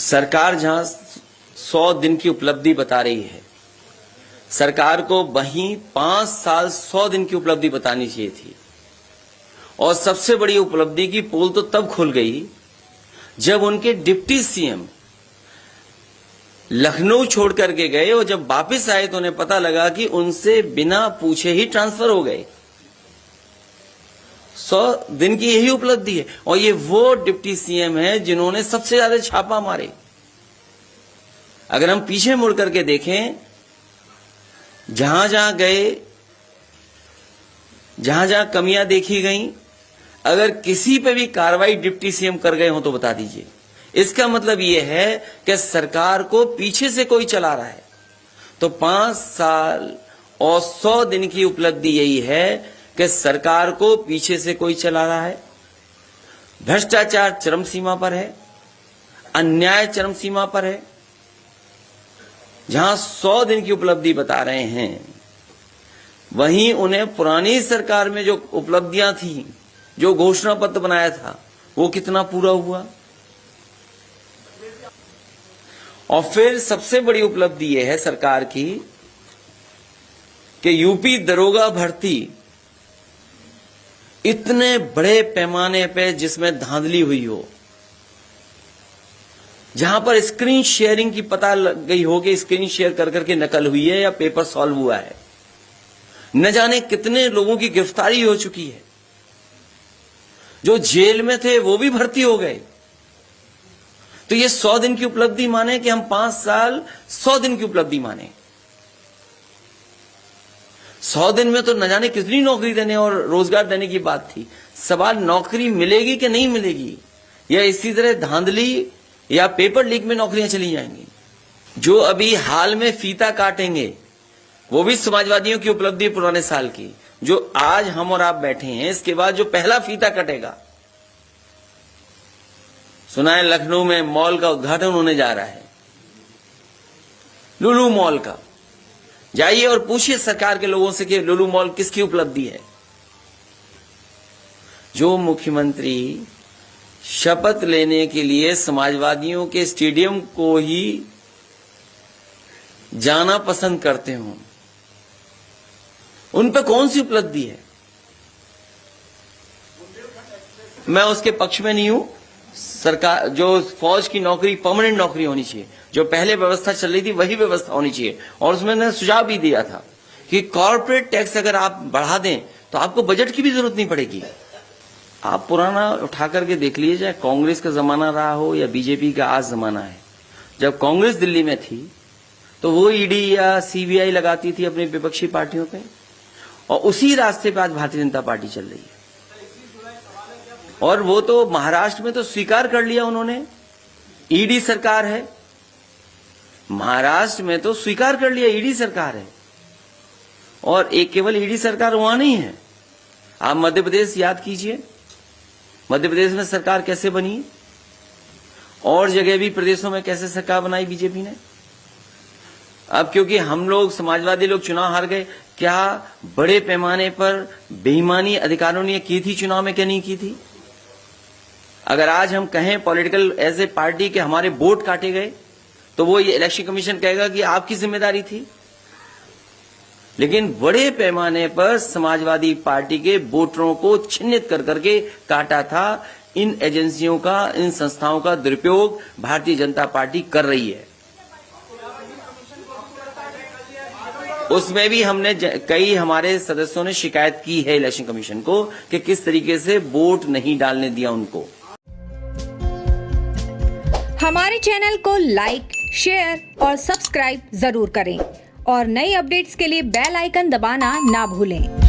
सरकार जहां 100 दिन की उपलब्धि बता रही है, सरकार को वहीं 5 साल 100 दिन की उपलब्धि बतानी चाहिए थी। और सबसे बड़ी उपलब्धि की पोल तो तब खुल गई जब उनके डिप्टी सीएम लखनऊ छोड़ करके गए और जब वापस आए तो उन्हें पता लगा कि उनसे बिना पूछे ही ट्रांसफर हो गए। 100 दिन की यही उपलब्धि है। और ये वो डिप्टी सीएम है जिन्होंने सबसे ज्यादा छापा मारे। अगर हम पीछे मुड़ करके देखें, जहां जहां गए, जहां जहां कमियां देखी गईं, अगर किसी पे भी कार्रवाई डिप्टी सीएम कर गए हो तो बता दीजिए। इसका मतलब यह है कि सरकार को पीछे से कोई चला रहा है। तो 5 साल और 100 दिन की उपलब्धि यही है कि सरकार को पीछे से कोई चला रहा है। भ्रष्टाचार चरम सीमा पर है, अन्याय चरम सीमा पर है। जहां 100 दिन की उपलब्धि बता रहे हैं, वहीं उन्हें पुरानी सरकार में जो उपलब्धियां थी, जो घोषणा पत्र बनाया था, वो कितना पूरा हुआ। और फिर सबसे बड़ी उपलब्धि यह है सरकार की कि यूपी दरोगा भर्ती इतने बड़े पैमाने पे जिसमें धांधली हुई हो, जहां पर स्क्रीन शेयरिंग की पता लग गई हो कि स्क्रीन शेयर कर करके नकल हुई है या पेपर सॉल्व हुआ है, न जाने कितने लोगों की गिरफ्तारी हो चुकी है। जो जेल में थे वो भी भर्ती हो गए। तो ये 100 दिन की उपलब्धि माने कि हम 5 साल 100 दिन की उपलब्धि माने। 100 दिन में तो न जाने कितनी नौकरी देने और रोजगार देने की बात थी। सवाल नौकरी मिलेगी कि नहीं मिलेगी, या इसी तरह धांधली या पेपर लीक में नौकरियां चली जाएंगी। जो अभी हाल में फीता काटेंगे वो भी समाजवादियों की उपलब्धि पुराने साल की। जो आज हम और आप बैठे हैं, इसके बाद जो पहला फीता कटेगा, सुना है लखनऊ में मॉल का उद्घाटन होने जा रहा है, लुलु मॉल का। जाइए और पूछिए सरकार के लोगों से कि लुलु मॉल किसकी उपलब्धि है। जो मुख्यमंत्री शपथ लेने के लिए समाजवादियों के स्टेडियम को ही जाना पसंद करते हो, उन पे कौन सी उपलब्धि है। मैं उसके पक्ष में नहीं हूं। सरकार जो फौज की नौकरी परमानेंट नौकरी होनी चाहिए, जो पहले व्यवस्था चल रही थी वही व्यवस्था होनी चाहिए। और उसमें मैंने सुझाव भी दिया था कि कॉर्पोरेट टैक्स अगर आप बढ़ा दें तो आपको बजट की भी जरूरत नहीं पड़ेगी। आप पुराना उठा करके देख लीजिए, चाहे कांग्रेस का जमाना रहा हो या बीजेपी का आज जमाना है। जब कांग्रेस दिल्ली में थी तो वो ईडी या सीबीआई लगाती थी अपनी विपक्षी पार्टियों पे, और उसी रास्ते पे आज भारतीय जनता पार्टी चल रही है। और वो तो महाराष्ट्र में तो स्वीकार कर लिया उन्होंने, ईडी सरकार है। महाराष्ट्र में तो स्वीकार कर लिया ईडी सरकार है। और एक केवल ईडी सरकार वहां नहीं है। आप मध्य प्रदेश याद कीजिए, मध्य प्रदेश में सरकार कैसे बनी, और जगह भी प्रदेशों में कैसे सरकार बनाई बीजेपी ने। अब क्योंकि हम लोग समाजवादी लोग चुनाव हार गए, क्या बड़े पैमाने पर बेईमानी अधिकारियों ने की थी चुनाव में, क्या नहीं की थी। अगर आज हम कहें पॉलिटिकल एज ए पार्टी के हमारे वोट काटे गए, तो वो ये इलेक्शन कमीशन कहेगा कि आपकी जिम्मेदारी थी। लेकिन बड़े पैमाने पर समाजवादी पार्टी के वोटरों को चिन्हित कर करके काटा था। इन एजेंसियों का, इन संस्थाओं का दुरुपयोग भारतीय जनता पार्टी कर रही है। उसमें भी हमने कई हमारे सदस्यों ने शिकायत की है इलेक्शन कमीशन को कि किस तरीके से वोट नहीं डालने दिया उनको। हमारे चैनल को लाइक, शेयर और सब्सक्राइब जरूर करें और नई अपडेट्स के लिए बेल आइकन दबाना ना भूलें।